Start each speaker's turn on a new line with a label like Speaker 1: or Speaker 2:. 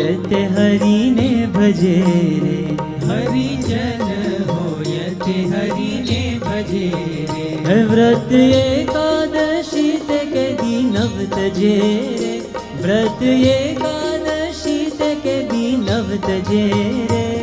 Speaker 1: होयते हरि ने भजे रे।
Speaker 2: हरिजन होयते हरि ने भजे रे।
Speaker 1: व्रत एकादशी ते के दीनव तजे रे। व्रत एकादशी ते के दीनव तजे रे।